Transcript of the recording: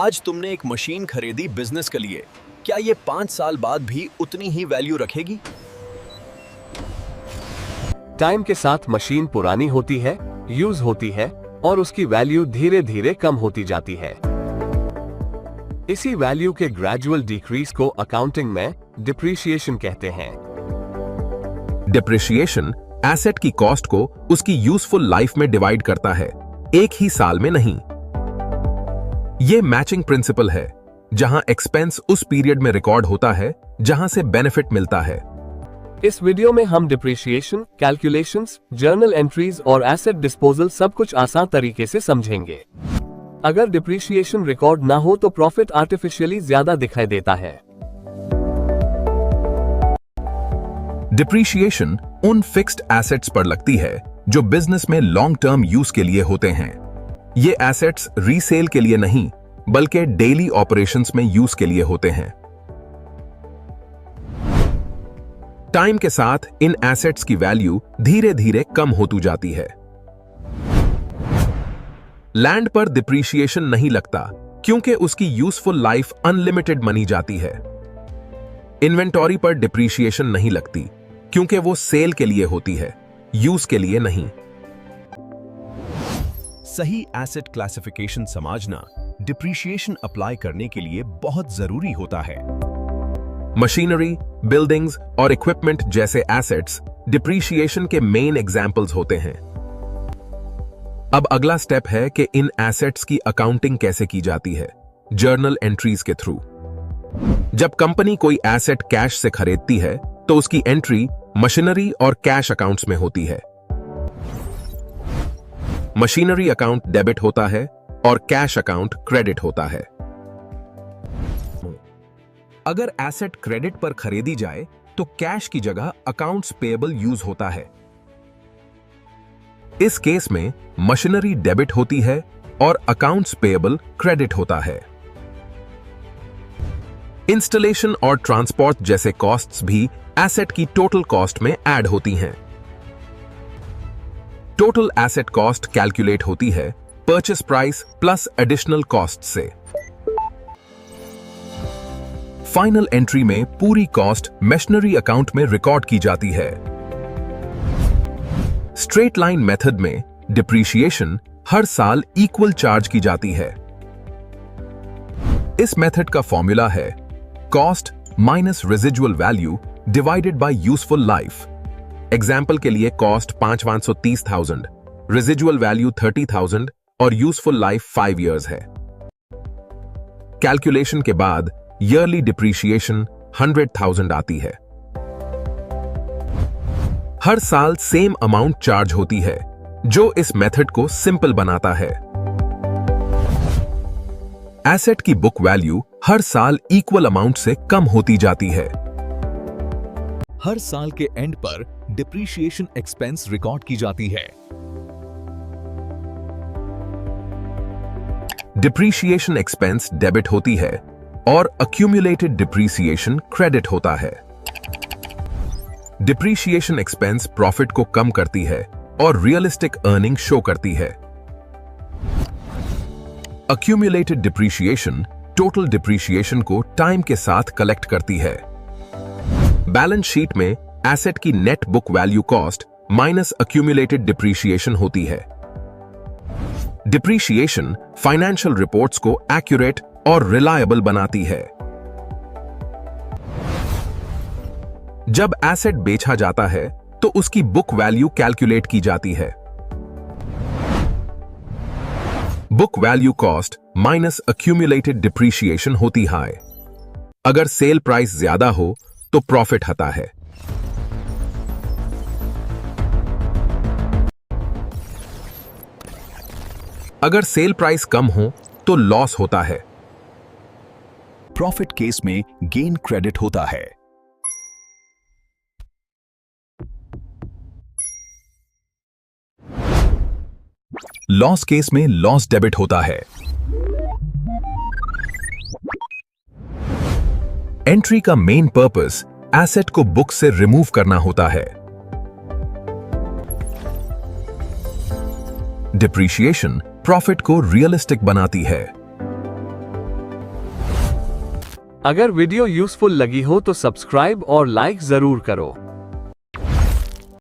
आज तुमने एक मशीन खरीदी बिजनेस के लिए, क्या ये 5 साल बाद भी उतनी ही वैल्यू रखेगी? टाइम के साथ मशीन पुरानी होती है, यूज होती है और उसकी वैल्यू धीरे धीरे कम होती जाती है। इसी वैल्यू के ग्रेजुअल डिक्रीज को अकाउंटिंग में डिप्रिसिएशन कहते हैं। डिप्रिसिएशन एसेट की कॉस्ट को उसकी यूजफुल लाइफ में डिवाइड करता है, एक ही साल में नहीं। यह मैचिंग प्रिंसिपल है, जहां एक्सपेंस उस पीरियड में रिकॉर्ड होता है जहां से बेनिफिट मिलता है। इस वीडियो में हम डिप्रिसिएशन, कैलकुलेशंस, जर्नल एंट्रीज और एसेट डिस्पोजल सब कुछ आसान तरीके से समझेंगे। अगर डिप्रिसिएशन रिकॉर्ड ना हो तो प्रॉफिट आर्टिफिशियली ज्यादा दिखाई देता है। डिप्रिसिएशन उन फिक्स्ड एसेट्स पर लगती है जो बिजनेस में लॉन्ग टर्म यूज के लिए होते हैं। ये एसेट्स रीसेल के लिए नहीं, बल्कि डेली ऑपरेशंस में यूज के लिए होते हैं। टाइम के साथ इन एसेट्स की वैल्यू धीरे धीरे कम होती जाती है। लैंड पर डिप्रिसिएशन नहीं लगता क्योंकि उसकी यूजफुल लाइफ अनलिमिटेड मानी जाती है। इन्वेंटरी पर डिप्रिसिएशन नहीं लगती क्योंकि वो सेल के लिए होती है, यूज के लिए नहीं। सही एसेट क्लासिफिकेशन समझना डिप्रिसिएशन अप्लाई करने के लिए बहुत जरूरी होता है। मशीनरी, बिल्डिंग्स और इक्विपमेंट जैसे एसेट्स डिप्रिसिएशन के मेन एग्जाम्पल्स होते हैं। अब अगला स्टेप है कि इन एसेट्स की अकाउंटिंग कैसे की जाती है, जर्नल एंट्रीज के थ्रू। जब कंपनी कोई एसेट कैश से खरीदती है तो उसकी एंट्री मशीनरी और कैश अकाउंट्स में होती है। मशीनरी अकाउंट डेबिट होता है और कैश अकाउंट क्रेडिट होता है। अगर एसेट क्रेडिट पर खरीदी जाए तो कैश की जगह अकाउंट्स पेएबल यूज होता है। इस केस में मशीनरी डेबिट होती है और अकाउंट्स पेएबल क्रेडिट होता है। इंस्टॉलेशन और ट्रांसपोर्ट जैसे कॉस्ट्स भी एसेट की टोटल कॉस्ट में ऐड होती हैं। टोटल एसेट कॉस्ट कैलकुलेट होती है purchase price plus additional cost से। फाइनल एंट्री में पूरी कॉस्ट मशीनरी अकाउंट में रिकॉर्ड की जाती है। स्ट्रेट लाइन मेथड में डिप्रिसिएशन हर साल इक्वल चार्ज की जाती है। इस मेथड का फॉर्मूला है cost minus residual value divided by useful life. Example के लिए कॉस्ट 5,30,000, रेजिडुअल वैल्यू 30,000 और यूजफुल लाइफ 5 इयर्स है। कैलकुलेशन के बाद ईयरली डिप्रिसिएशन 100,000 आती है। हर साल सेम अमाउंट चार्ज होती है, जो इस मेथड को सिंपल बनाता है। एसेट की बुक वैल्यू हर साल इक्वल अमाउंट से कम होती जाती है। हर साल के एंड पर डिप्रिसिएशन एक्सपेंस रिकॉर्ड की जाती है। डिप्रिसिएशन एक्सपेंस डेबिट होती है और अक्यूमुलेटेड डिप्रिसिएशन क्रेडिट होता है। डिप्रिसिएशन एक्सपेंस प्रॉफिट को कम करती है और रियलिस्टिक अर्निंग शो करती है। अक्यूमुलेटेड डिप्रिसिएशन टोटल डिप्रिसिएशन को टाइम के साथ कलेक्ट करती है। बैलेंस शीट में एसेट की net book value cost minus accumulated depreciation होती है। डिप्रिसिएशन फाइनेंशियल रिपोर्ट्स को एक्यूरेट और रिलायबल बनाती है। जब एसेट बेचा जाता है तो उसकी बुक वैल्यू कैलकुलेट की जाती है। Book value cost minus accumulated depreciation होती है। अगर सेल प्राइस ज्यादा हो तो प्रॉफिट आता है। अगर सेल प्राइस कम हो तो लॉस होता है। प्रॉफिट केस में गेन क्रेडिट होता है। लॉस केस में लॉस डेबिट होता है। एंट्री का मेन पर्पस एसेट को बुक से रिमूव करना होता है। डिप्रिसिएशन प्रॉफिट को रियलिस्टिक बनाती है। अगर वीडियो यूजफुल लगी हो तो सब्सक्राइब और लाइक जरूर करो।